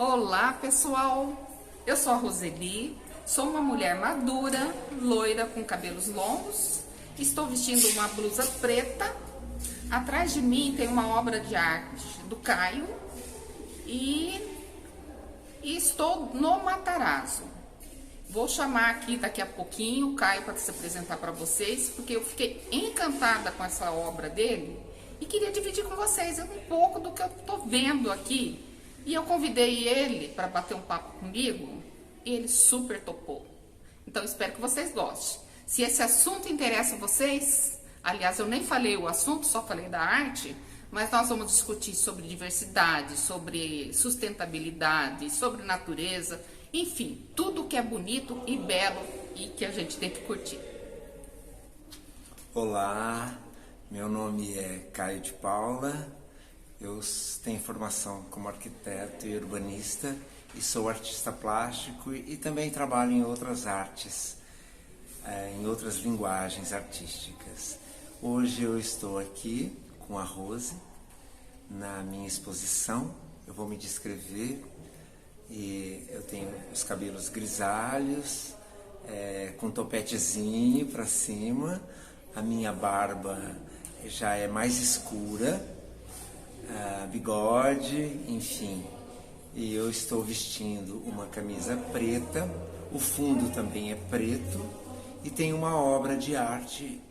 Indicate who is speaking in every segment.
Speaker 1: Olá pessoal, eu sou a Roseli, sou uma mulher madura, loira com cabelos longos, estou vestindo uma blusa preta, atrás de mim tem uma obra de arte do Caio e estou no Matarazzo. Vou chamar aqui daqui a pouquinho o Caio para se apresentar para vocês, porque eu fiquei encantada com essa obra dele e queria dividir com vocês um pouco do que eu estou vendo aqui. E eu convidei ele para bater um papo comigo e ele super topou. Então espero que vocês gostem. Se esse assunto interessa vocês, aliás, eu nem falei o assunto, só falei da arte, mas nós vamos discutir sobre diversidade, sobre sustentabilidade, sobre natureza, enfim, tudo que é bonito e belo e que a gente tem que curtir.
Speaker 2: Olá, meu nome é Caio de Paula. Eu tenho formação como arquiteto e urbanista e sou artista plástico e também trabalho em outras artes, em outras linguagens artísticas. Hoje eu estou aqui com a Rose na minha exposição. Eu vou me descrever e eu tenho os cabelos grisalhos, com topetezinho para cima, a minha barba já é mais escura, bigode, enfim, e eu estou vestindo uma camisa preta, o fundo também é preto e tem uma obra de arte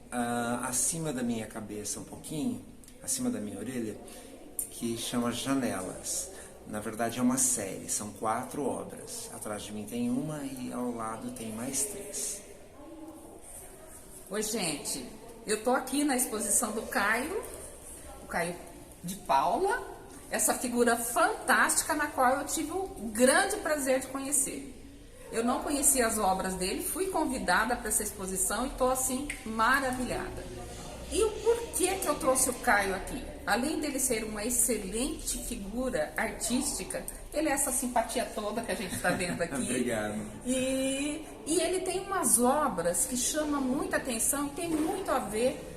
Speaker 2: acima da minha cabeça, um pouquinho, acima da minha orelha, que chama Janelas. Na verdade é uma série, são 4 obras, atrás de mim tem uma e ao lado tem mais 3.
Speaker 1: Oi gente, eu tô aqui na exposição do Caio de Paula, essa figura fantástica na qual eu tive o grande prazer de conhecer. Eu não conhecia as obras dele, fui convidada para essa exposição e estou assim maravilhada. E o porquê que eu trouxe o Caio aqui? Além dele ser uma excelente figura artística, ele é essa simpatia toda que a gente está vendo aqui.
Speaker 2: Obrigado.
Speaker 1: E ele tem umas obras que chamam muita atenção e tem muito a ver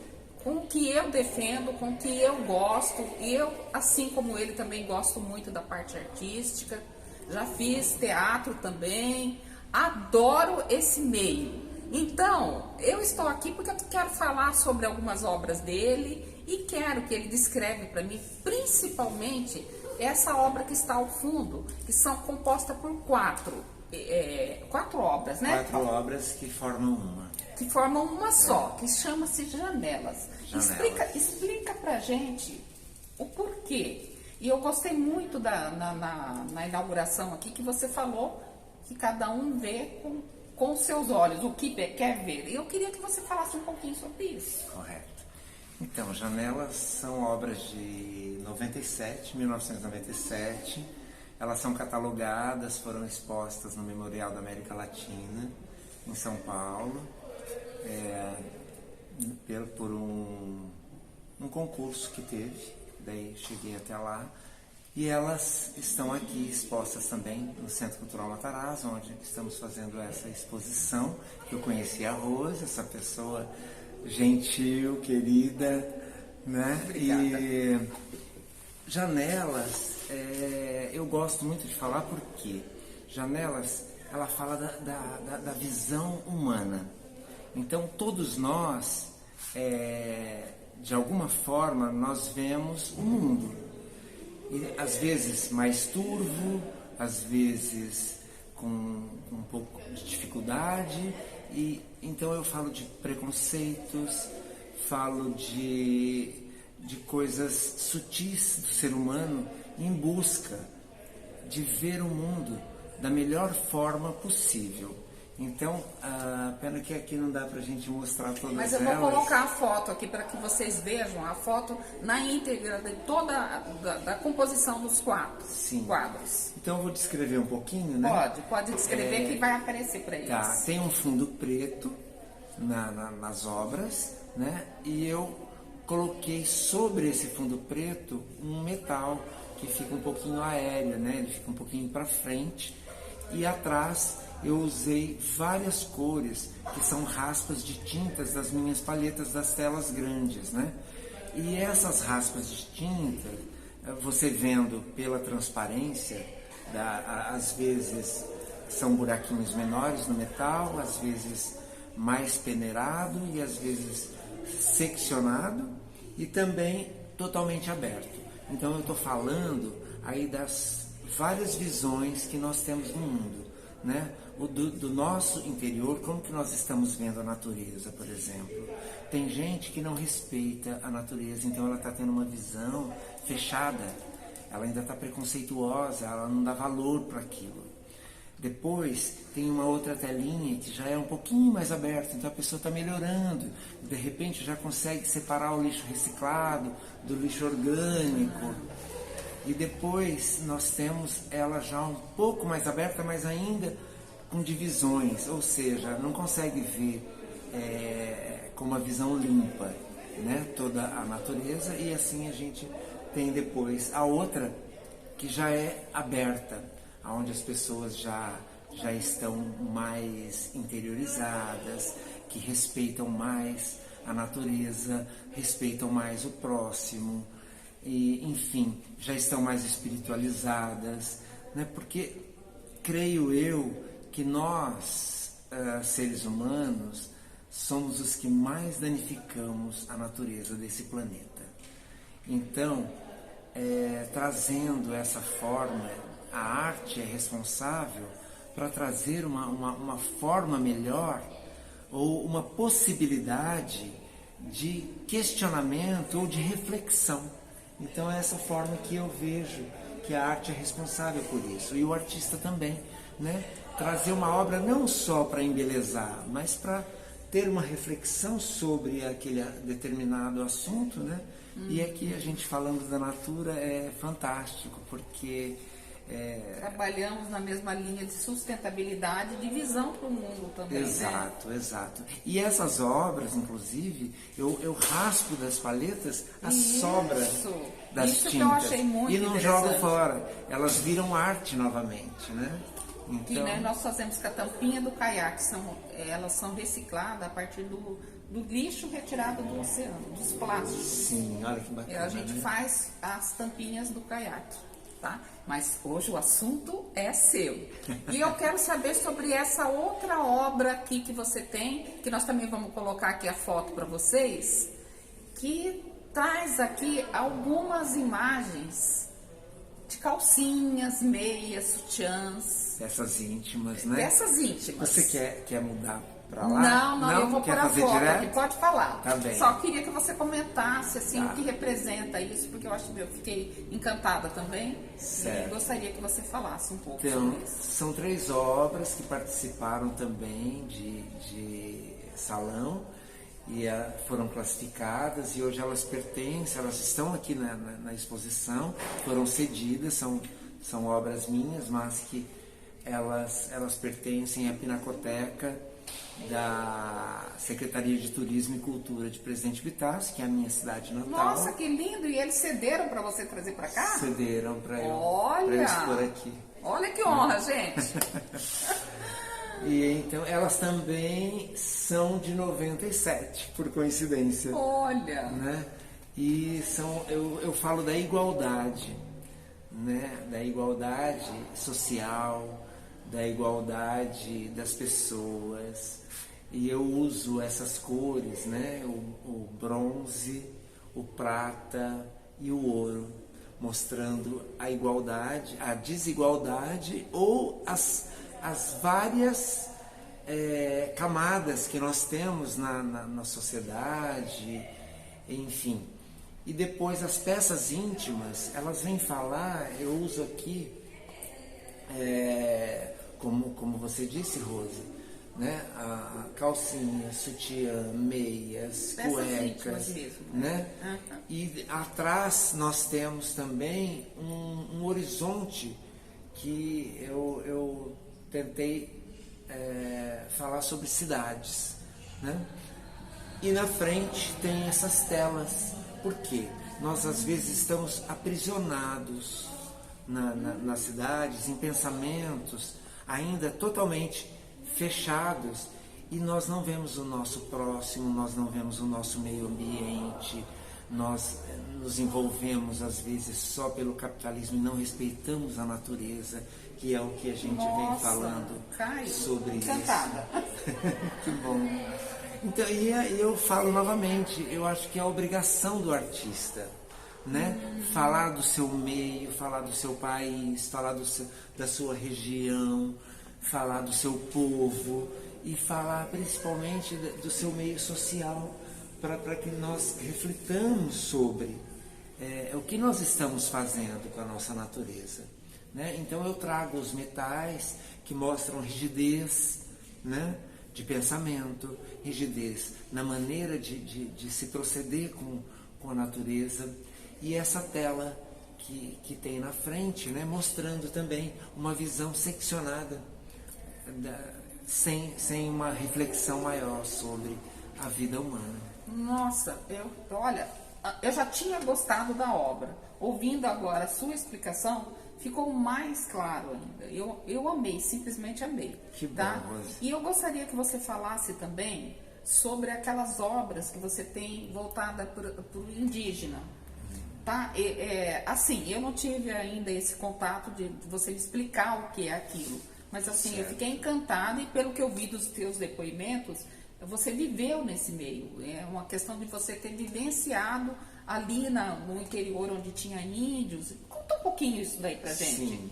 Speaker 1: com o que eu defendo, com o que eu gosto. Eu, assim como ele, também gosto muito da parte artística. Já fiz teatro também. Adoro esse meio. Então, eu estou aqui porque eu quero falar sobre algumas obras dele e quero que ele descreva para mim, principalmente, essa obra que está ao fundo, que são compostas por 4 obras, né?
Speaker 2: 4 obras que formam uma.
Speaker 1: Que formam uma só, que chama-se Janelas.
Speaker 2: Janelas.
Speaker 1: Explica pra gente o porquê. E eu gostei muito na inauguração aqui que você falou que cada um vê com os seus olhos, o que quer ver. E eu queria que você falasse um pouquinho sobre isso.
Speaker 2: Correto. Então, Janelas são obras de 1997. Elas são catalogadas, foram expostas no Memorial da América Latina, em São Paulo. Por um concurso que teve, daí cheguei até lá, e elas estão aqui expostas também no Centro Cultural Matarazzo, onde estamos fazendo essa exposição, que eu conheci a Rose, essa pessoa gentil, querida, né?
Speaker 1: Obrigada.
Speaker 2: E Janelas, eu gosto muito de falar porque Janelas, ela fala da visão humana. Então, todos nós, de alguma forma, nós vemos o mundo. E, às vezes mais turvo, às vezes com um pouco de dificuldade. E então eu falo de preconceitos, falo de coisas sutis do ser humano em busca de ver o mundo da melhor forma possível. Então, pena que aqui não dá pra gente mostrar todas elas.
Speaker 1: Mas eu vou colocar a foto aqui para que vocês vejam a foto na íntegra de toda da composição dos quadros.
Speaker 2: Então eu vou descrever um pouquinho, né?
Speaker 1: Pode descrever que vai aparecer para eles.
Speaker 2: Tá, tem um fundo preto nas obras, né? E eu coloquei sobre esse fundo preto um metal que fica um pouquinho aéreo, né? Ele fica um pouquinho para frente. E atrás eu usei várias cores, que são raspas de tintas das minhas palhetas das telas grandes, né? E essas raspas de tinta, você vendo pela transparência, Às vezes são buraquinhos menores no metal, às vezes mais peneirado e às vezes seccionado e também totalmente aberto. Então eu estou falando aí das várias visões que nós temos no mundo, né? Do nosso interior, como que nós estamos vendo a natureza, por exemplo. Tem gente que não respeita a natureza, então ela está tendo uma visão fechada, ela ainda está preconceituosa, ela não dá valor para aquilo. Depois tem uma outra telinha que já é um pouquinho mais aberta, então a pessoa está melhorando, de repente já consegue separar o lixo reciclado do lixo orgânico. E depois nós temos ela já um pouco mais aberta, mas ainda com divisões, ou seja, não consegue ver com uma visão limpa, né, toda a natureza. E assim a gente tem depois a outra que já é aberta, onde as pessoas já estão mais interiorizadas, que respeitam mais a natureza, respeitam mais o próximo, e, enfim, já estão mais espiritualizadas, né? Porque creio eu que nós, seres humanos, somos os que mais danificamos a natureza desse planeta. Então, trazendo essa forma, a arte é responsável para trazer uma forma melhor ou uma possibilidade de questionamento ou de reflexão. Então é essa forma que eu vejo que a arte é responsável por isso, e o artista também, né? Trazer uma obra não só para embelezar, mas para ter uma reflexão sobre aquele determinado assunto, né? E aqui a gente falando da natura é fantástico, porque
Speaker 1: trabalhamos na mesma linha de sustentabilidade, de visão para o mundo também.
Speaker 2: Exato,
Speaker 1: né?
Speaker 2: Exato. E essas obras, inclusive, eu raspo das paletas a sobra das
Speaker 1: Isso
Speaker 2: tintas.
Speaker 1: que eu achei muito
Speaker 2: e não jogo fora. Elas viram arte novamente, né? Então...
Speaker 1: E né, nós fazemos com a tampinha do caiaque, elas são recicladas a partir do lixo retirado do oceano, dos plásticos.
Speaker 2: Sim, olha que bacana.
Speaker 1: A gente faz as tampinhas do caiaque. Tá? Mas hoje o assunto é seu. E eu quero saber sobre essa outra obra aqui que você tem, que nós também vamos colocar aqui a foto para vocês, que traz aqui algumas imagens de calcinhas, meias, sutiãs.
Speaker 2: Dessas íntimas, né?
Speaker 1: Dessas íntimas.
Speaker 2: Você quer mudar pra lá?
Speaker 1: Não, eu vou pôr a foto aqui, pode falar.
Speaker 2: Tá bem.
Speaker 1: Só queria que você comentasse assim, o que representa isso, porque eu fiquei encantada também.
Speaker 2: Certo.
Speaker 1: E gostaria que você falasse um pouco
Speaker 2: então,
Speaker 1: sobre isso.
Speaker 2: São 3 obras que participaram também de salão e foram classificadas, e hoje elas pertencem, elas estão aqui na exposição, foram cedidas, são obras minhas, mas que elas pertencem à Pinacoteca da Secretaria de Turismo e Cultura de Presidente Bitassi, que é a minha cidade natal.
Speaker 1: Nossa, que lindo! E eles cederam para você trazer para cá?
Speaker 2: Cederam para eu expor aqui.
Speaker 1: Olha que honra, gente!
Speaker 2: E então elas também são de 97, por coincidência.
Speaker 1: Olha!
Speaker 2: Né? E eu falo da igualdade, né? Da igualdade social, da igualdade das pessoas. E eu uso essas cores, né? O bronze, o prata e o ouro, mostrando a igualdade, a desigualdade ou as várias camadas que nós temos na sociedade, enfim. E depois as peças íntimas, elas vêm falar, eu uso aqui, como você disse, Rose, né? A calcinha, sutiã, meias,
Speaker 1: peças
Speaker 2: cuecas,
Speaker 1: mesmo,
Speaker 2: né?
Speaker 1: Uhum.
Speaker 2: E atrás nós temos também um horizonte que eu tentei falar sobre cidades, né? E na frente tem essas telas. Por quê? Nós às vezes estamos aprisionados nas cidades, em pensamentos ainda totalmente fechados, e nós não vemos o nosso próximo, nós não vemos o nosso meio ambiente, nós nos envolvemos às vezes só pelo capitalismo e não respeitamos a natureza, que é o que a gente vem falando
Speaker 1: Caio,
Speaker 2: sobre
Speaker 1: encantada.
Speaker 2: isso. Que bom. Então, e eu falo novamente, eu acho que é a obrigação do artista, né? Falar do seu meio, falar do seu país, falar da sua região, falar do seu povo e falar principalmente do seu meio social, para que nós reflitamos sobre o que nós estamos fazendo com a nossa natureza, né? Então eu trago os metais que mostram rigidez, né, de pensamento, rigidez na maneira de se proceder com a natureza, e essa tela que tem na frente, né, mostrando também uma visão seccionada, sem uma reflexão maior sobre a vida humana.
Speaker 1: Nossa, olha, eu já tinha gostado da obra. Ouvindo agora a sua explicação, ficou mais claro ainda. Eu amei, simplesmente amei.
Speaker 2: Que
Speaker 1: tá?
Speaker 2: bom, Rose.
Speaker 1: E eu gostaria que você falasse também sobre aquelas obras que você tem voltada para o indígena. Tá? Assim, eu não tive ainda esse contato de você explicar o que é aquilo. Mas assim,
Speaker 2: Certo.
Speaker 1: eu fiquei encantada, e pelo que eu vi dos teus depoimentos, você viveu nesse meio. É uma questão de você ter vivenciado ali no interior onde tinha índios. Conta um pouquinho isso daí pra gente.
Speaker 2: Sim.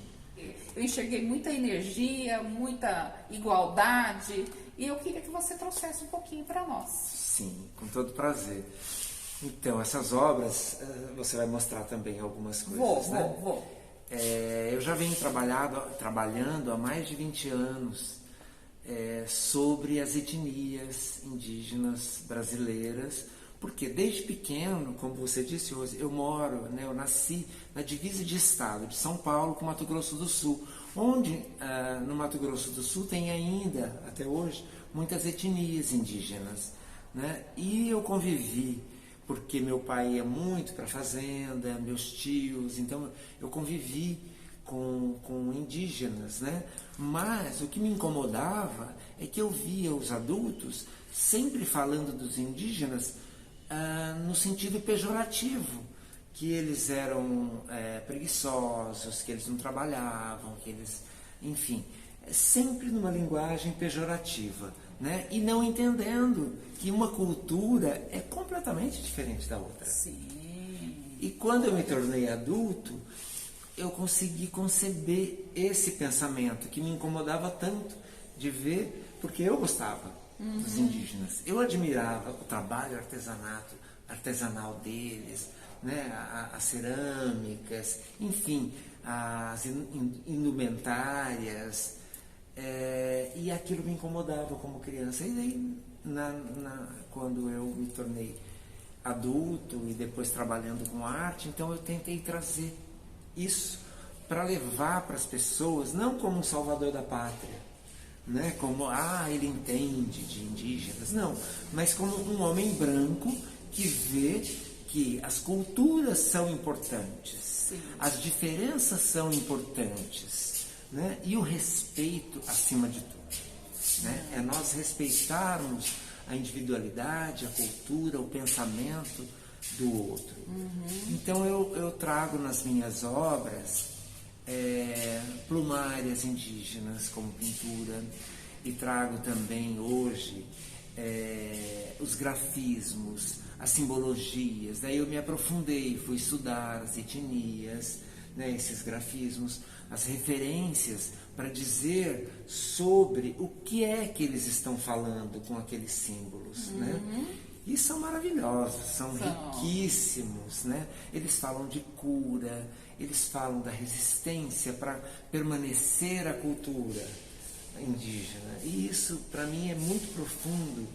Speaker 1: Eu enxerguei muita energia, muita igualdade, e eu queria que você trouxesse um pouquinho para nós.
Speaker 2: Sim, com todo prazer. Então, essas obras, você vai mostrar também algumas coisas, né?
Speaker 1: Vou.
Speaker 2: Eu já venho trabalhando há mais de 20 anos sobre as etnias indígenas brasileiras, porque desde pequeno, como você disse, Rose, eu moro, né, eu nasci na divisa de estado de São Paulo com Mato Grosso do Sul, onde no Mato Grosso do Sul tem ainda, até hoje, muitas etnias indígenas, né? E eu convivi, porque meu pai ia muito para a fazenda, meus tios, então eu convivi com indígenas, né? Mas o que me incomodava é que eu via os adultos sempre falando dos indígenas no sentido pejorativo, que eles eram preguiçosos, que eles não trabalhavam, que eles, enfim, sempre numa linguagem pejorativa, né? E não entendendo que uma cultura é completamente diferente da outra.
Speaker 1: Sim.
Speaker 2: E quando eu me tornei adulto, eu consegui conceber esse pensamento que me incomodava tanto de ver, porque eu gostava dos indígenas. Eu admirava o trabalho artesanal deles, né? As cerâmicas, enfim, as indumentárias, e aquilo me incomodava como criança. E daí, quando eu me tornei adulto e depois trabalhando com arte, então eu tentei trazer isso para levar para as pessoas, não como um salvador da pátria, né? Como, ele entende de indígenas, não, mas como um homem branco que vê que as culturas são importantes,
Speaker 1: Sim.
Speaker 2: as diferenças são importantes, né? E o respeito acima de tudo, né? É nós respeitarmos a individualidade, a cultura, o pensamento do outro. Então eu trago nas minhas obras plumárias indígenas como pintura, e trago também hoje os grafismos, as simbologias. Daí eu me aprofundei, fui estudar as etnias, né, esses grafismos, as referências para dizer sobre o que é que eles estão falando com aqueles símbolos, né? E são maravilhosos, são riquíssimos, né? Eles falam de cura, eles falam da resistência para permanecer a cultura indígena. E isso, para mim, é muito profundo,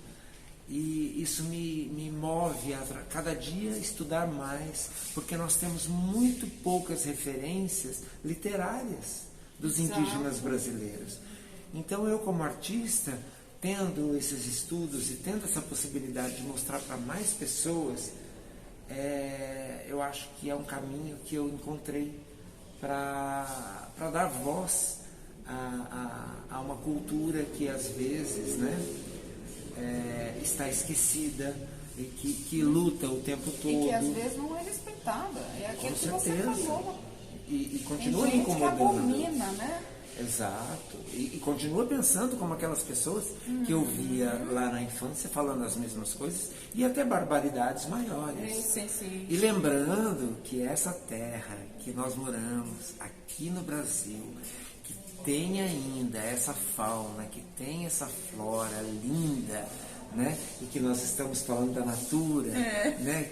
Speaker 2: e isso me move a cada dia estudar mais, porque nós temos muito poucas referências literárias dos indígenas brasileiros. Então eu, como artista, tendo esses estudos e tendo essa possibilidade de mostrar para mais pessoas, eu acho que é um caminho que eu encontrei para dar voz a uma cultura que às vezes, né, está esquecida, e que luta o tempo todo.
Speaker 1: E que às vezes não é respeitada. É aquilo que você falou.
Speaker 2: E continua
Speaker 1: Tem gente
Speaker 2: incomodando.
Speaker 1: que abomina, né?
Speaker 2: Exato. E continua pensando como aquelas pessoas que eu via lá na infância falando as mesmas coisas e até barbaridades maiores.
Speaker 1: Sim.
Speaker 2: E lembrando que essa terra que nós moramos aqui no Brasil, que tem ainda essa fauna, que tem essa flora linda, né? E que nós estamos falando da natura, né?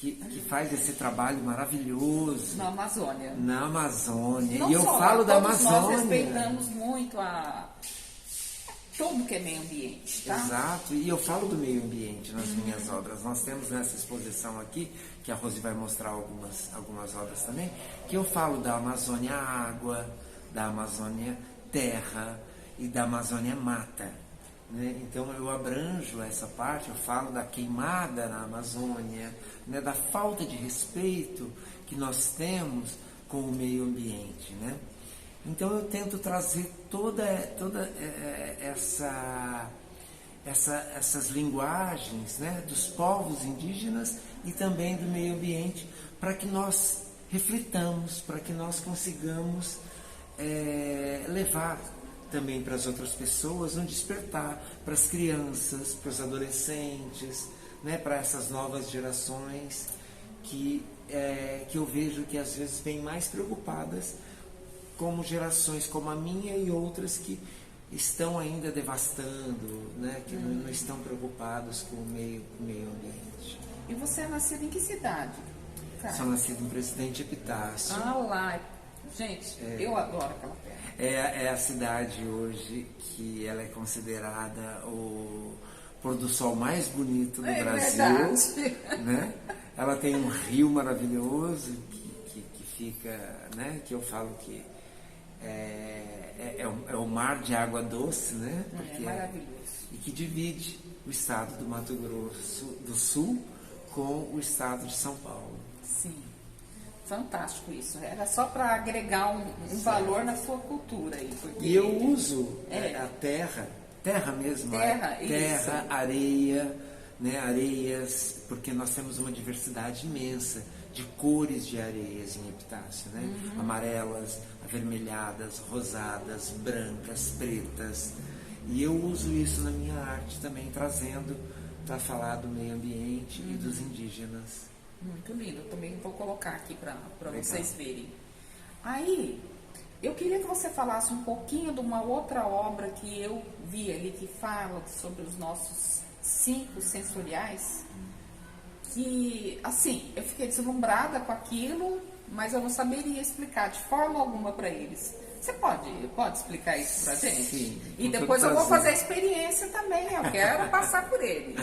Speaker 2: Que faz esse trabalho maravilhoso.
Speaker 1: Na Amazônia.
Speaker 2: Na Amazônia.
Speaker 1: Não
Speaker 2: e eu
Speaker 1: só,
Speaker 2: falo da
Speaker 1: todos
Speaker 2: Amazônia.
Speaker 1: Nós respeitamos muito tudo que é meio ambiente, tá?
Speaker 2: Exato. E eu falo do meio ambiente nas minhas obras. Nós temos nessa exposição aqui, que a Rose vai mostrar algumas obras também, que eu falo da Amazônia água, da Amazônia terra e da Amazônia mata. Né? Então eu abranjo essa parte, eu falo da queimada na Amazônia, né? Da falta de respeito que nós temos com o meio ambiente. Né? Então eu tento trazer toda essas linguagens, né? Dos povos indígenas e também do meio ambiente, para que nós reflitamos, para que nós consigamos levar também para as outras pessoas um despertar, para as crianças, para os adolescentes, né, para essas novas gerações que eu vejo que às vezes vêm mais preocupadas como gerações como a minha e outras que estão ainda devastando, né, que não estão preocupados com o meio ambiente.
Speaker 1: E você é nascido em que cidade? Cara?
Speaker 2: Sou nascido em Presidente Epitácio.
Speaker 1: Ah, lá. Gente, eu adoro aquela terra.
Speaker 2: É a cidade hoje que ela é considerada o pôr do sol mais bonito do Brasil.
Speaker 1: Verdade.
Speaker 2: Né? Ela tem um rio maravilhoso que fica, né? Que eu falo que é o mar de água doce, né?
Speaker 1: Porque maravilhoso.
Speaker 2: E que divide o estado do Mato Grosso do Sul com o estado de São Paulo.
Speaker 1: Sim. Fantástico isso. Era só para agregar um valor na sua cultura aí. Porque...
Speaker 2: E eu uso a terra mesmo, terra, areia, né, areias, porque nós temos uma diversidade imensa de cores de areias em Epitácio, né? Amarelas, avermelhadas, rosadas, brancas, pretas. E eu uso isso na minha arte também, trazendo para falar do meio ambiente e dos indígenas.
Speaker 1: Muito lindo, eu também vou colocar aqui para vocês verem. Aí, eu queria que você falasse um pouquinho de uma outra obra que eu vi ali, que fala sobre os nossos 5 sensoriais, que, assim, eu fiquei deslumbrada com aquilo, mas eu não saberia explicar de forma alguma para eles. Você pode explicar isso pra gente?
Speaker 2: Sim.
Speaker 1: E depois eu vou fazer a experiência também, eu quero passar por ele.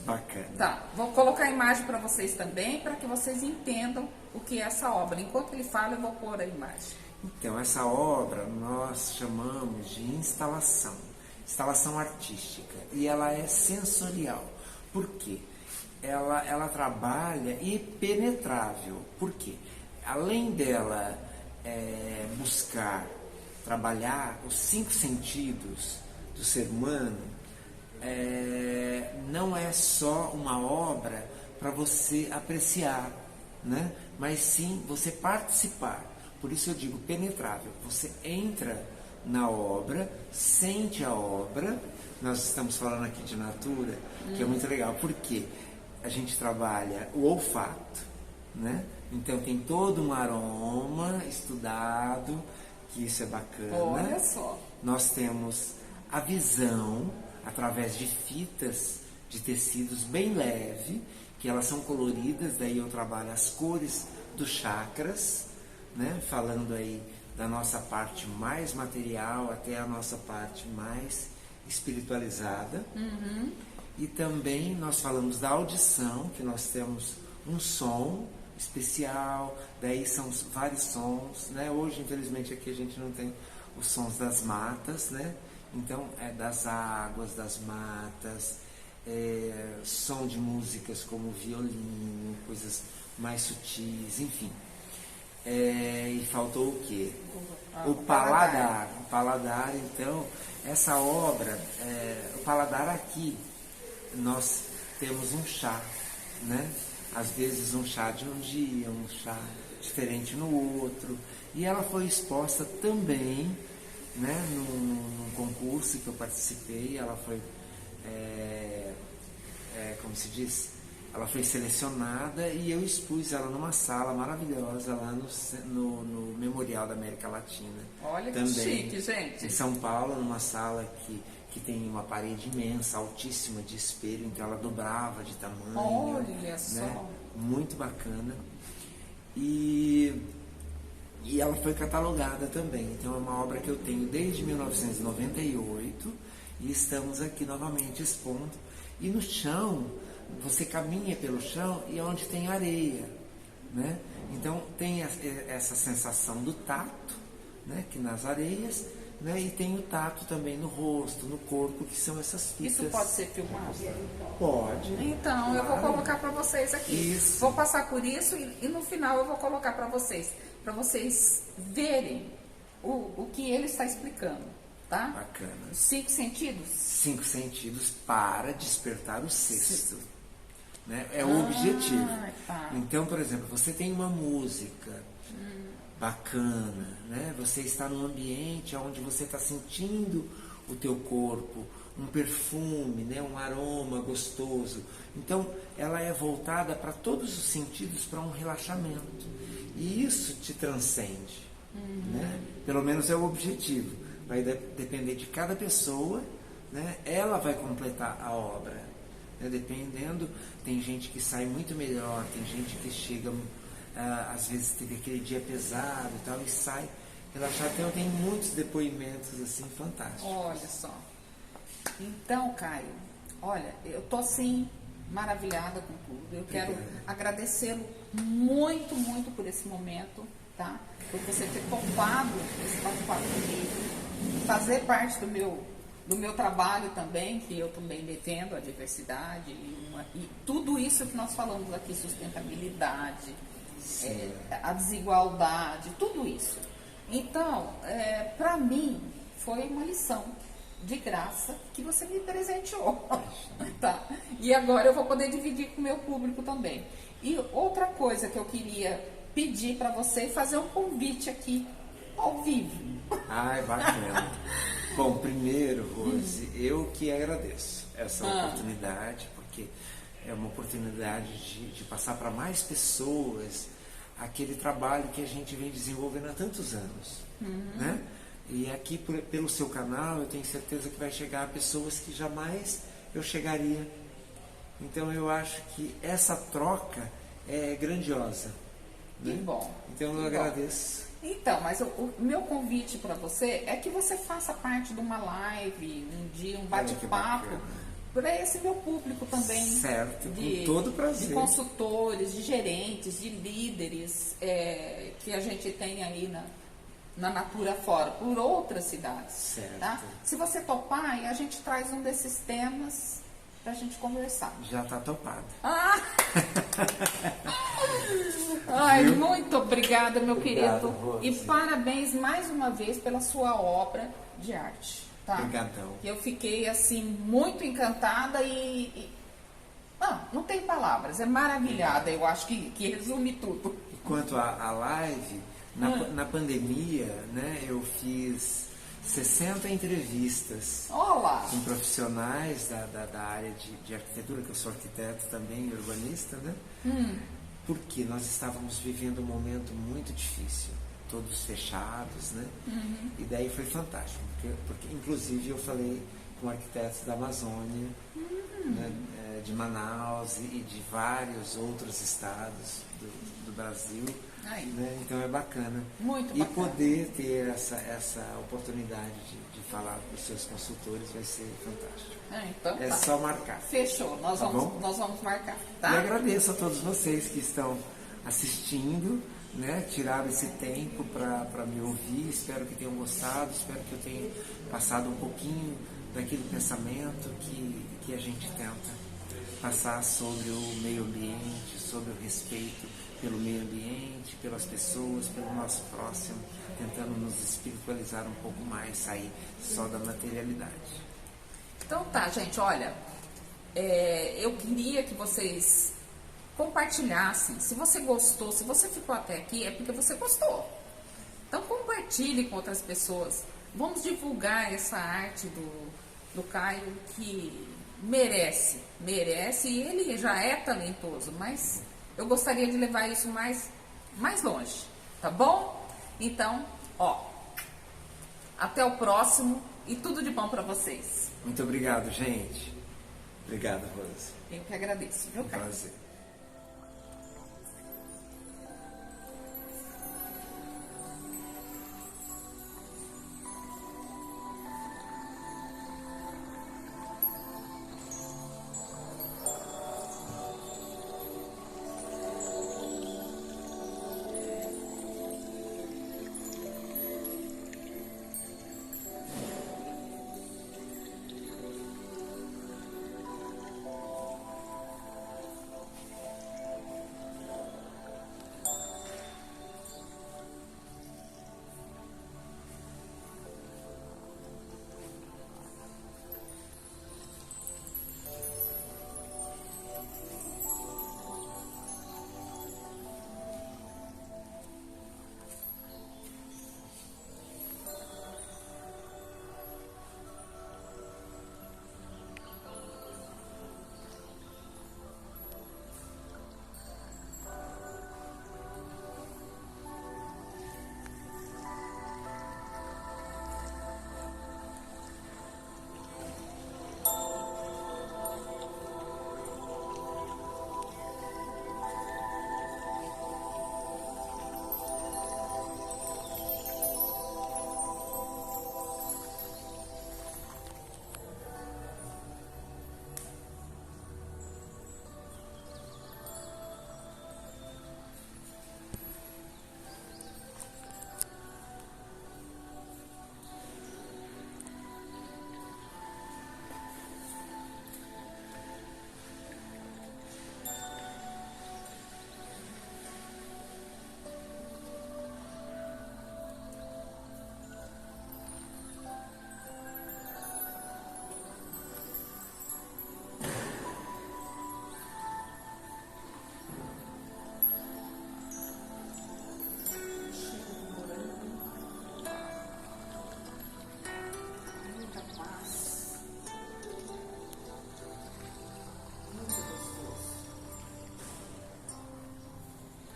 Speaker 2: Bacana.
Speaker 1: Tá, vou colocar a imagem para vocês também, para que vocês entendam o que é essa obra. Enquanto ele fala, eu vou pôr a imagem.
Speaker 2: Então, essa obra nós chamamos de instalação artística, e ela é sensorial. Por quê? Ela trabalha impenetrável. Por quê? Além dela buscar trabalhar os 5 sentidos do ser humano, não é só uma obra para você apreciar, né? Mas sim você participar. Por isso eu digo penetrável. Você entra na obra, sente a obra. Nós estamos falando aqui de natura, que é muito legal, porque a gente trabalha o olfato, né? Então tem todo um aroma estudado, que isso é bacana.
Speaker 1: Olha só.
Speaker 2: Nós temos a visão através de fitas de tecidos bem leve, que elas são coloridas, daí eu trabalho as cores dos chakras, né? Falando aí da nossa parte mais material até a nossa parte mais espiritualizada. E também nós falamos da audição, que nós temos um som especial, daí são vários sons, né? Hoje, infelizmente, aqui a gente não tem os sons das matas, né? Então, das águas, das matas, som de músicas como violino, coisas mais sutis, enfim. E faltou o quê? O paladar. O paladar, então, essa obra, o paladar aqui, nós temos um chá, né? Às vezes um chá de um dia, um chá diferente no outro. E ela foi exposta também, né, num concurso que eu participei. Ela foi, como se diz, ela foi selecionada e eu expus ela numa sala maravilhosa lá no Memorial da América Latina.
Speaker 1: Olha que
Speaker 2: também,
Speaker 1: chique, gente.
Speaker 2: em São Paulo, numa sala que tem uma parede imensa, altíssima de espelho, então ela dobrava de tamanho.
Speaker 1: Olha só.
Speaker 2: Né? Muito bacana. E ela foi catalogada também. Então é uma obra que eu tenho desde 1998 e estamos aqui novamente expondo. E no chão, você caminha pelo chão e é onde tem areia, né? Então tem essa sensação do tato, né? Que nas areias, né? E tem o tato também no rosto, no corpo, que são essas fitas.
Speaker 1: Isso pode ser filmado?
Speaker 2: Pode.
Speaker 1: Então,
Speaker 2: claro.
Speaker 1: eu vou colocar para vocês aqui.
Speaker 2: Isso.
Speaker 1: Vou passar por isso e no final eu vou colocar para vocês verem o que ele está explicando, tá?
Speaker 2: Bacana.
Speaker 1: 5 sentidos?
Speaker 2: 5 sentidos para despertar o sexto. Né? É o objetivo.
Speaker 1: Tá.
Speaker 2: Então, por exemplo, você tem uma música bacana, né? Você está num ambiente onde você está sentindo o teu corpo, um perfume, né? Um aroma gostoso. Então, ela é voltada para todos os sentidos, para um relaxamento. E isso te transcende. Né? Pelo menos é o objetivo. Vai depender de cada pessoa, né? Ela vai completar a obra. Né? Dependendo, tem gente que sai muito melhor, tem gente que chega, às vezes teve aquele dia pesado e tal, e sai relaxado. Então tem muitos depoimentos assim fantásticos.
Speaker 1: Olha só. Então, Caio, olha, eu tô assim maravilhada com tudo. Eu quero agradecê-lo muito, muito por esse momento, tá? Por você ter topado esse bate-papo comigo, fazer parte do meu trabalho também, que eu também defendo a diversidade e tudo isso que nós falamos aqui, sustentabilidade, a desigualdade, tudo isso. Então, para mim, foi uma lição de graça que você me presenteou. Tá? E agora eu vou poder dividir com o meu público também. E outra coisa que eu queria pedir para você é fazer um convite aqui ao vivo.
Speaker 2: Ai, bacana. Bom, primeiro, Rose, eu que agradeço essa oportunidade, porque é uma oportunidade de passar para mais pessoas aquele trabalho que a gente vem desenvolvendo há tantos anos, né? E aqui, pelo seu canal, eu tenho certeza que vai chegar a pessoas que jamais eu chegaria. Então, eu acho que essa troca é grandiosa.
Speaker 1: Que
Speaker 2: Né?
Speaker 1: bom.
Speaker 2: Então, eu agradeço.
Speaker 1: Então, mas o meu convite para você é que você faça parte de uma live, um dia, um bate-papo, para esse meu público também.
Speaker 2: Certo, com todo prazer.
Speaker 1: De consultores, de gerentes, de líderes que a gente tem aí na Natura Fora, por outras cidades.
Speaker 2: Certo.
Speaker 1: Tá? Se você topar, aí a gente traz um desses temas pra gente conversar.
Speaker 2: Já está topado.
Speaker 1: Ai, muito obrigada, meu querido.
Speaker 2: Rose.
Speaker 1: E parabéns mais uma vez pela sua obra de arte. Tá?
Speaker 2: Obrigadão.
Speaker 1: Eu fiquei assim muito encantada não tem palavras, é maravilhada. Eu acho que resume tudo.
Speaker 2: Quanto à live, na pandemia, né, eu fiz 60 entrevistas
Speaker 1: Olá!
Speaker 2: com profissionais da área de arquitetura, que eu sou arquiteto também, urbanista, né? Porque nós estávamos vivendo um momento muito difícil, todos fechados, né? E daí foi fantástico, porque inclusive eu falei com arquitetos da Amazônia, né, de Manaus e de vários outros estados do Brasil. Né? Então é bacana.
Speaker 1: Muito
Speaker 2: e
Speaker 1: bacana.
Speaker 2: Poder ter essa oportunidade de falar com os seus consultores vai ser fantástico.
Speaker 1: Então
Speaker 2: É só marcar.
Speaker 1: Fechou, nós vamos marcar. Tá?
Speaker 2: E agradeço a todos vocês que estão assistindo, né? Tiraram esse tempo para me ouvir. Espero que tenham gostado, espero que eu tenha passado um pouquinho daquele pensamento que a gente tenta passar sobre o meio ambiente, sobre o respeito pelo meio ambiente, pelas pessoas, pelo nosso próximo, tentando nos espiritualizar um pouco mais, sair só da materialidade.
Speaker 1: Então tá, gente, olha, eu queria que vocês compartilhassem. Se você gostou, se você ficou até aqui, é porque você gostou. Então compartilhe com outras pessoas. Vamos divulgar essa arte do Caio, que merece, e ele já é talentoso, mas eu gostaria de levar isso mais longe, tá bom? Então, até o próximo e tudo de bom para vocês.
Speaker 2: Muito obrigado, gente. Obrigado, Rose.
Speaker 1: Eu que agradeço, viu, Caio?
Speaker 2: Prazer.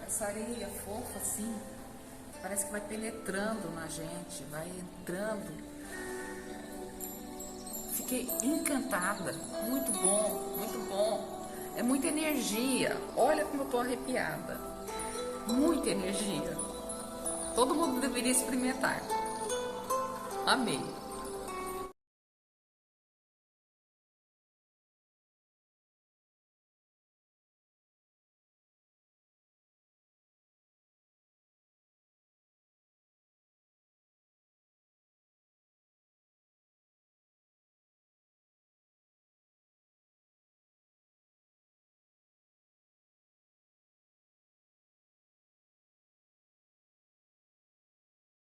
Speaker 1: Essa areia fofa assim, parece que vai penetrando na gente, vai entrando. Fiquei encantada, muito bom, muito bom. É muita energia, olha como eu tô arrepiada. Muita energia. Todo mundo deveria experimentar. Amei.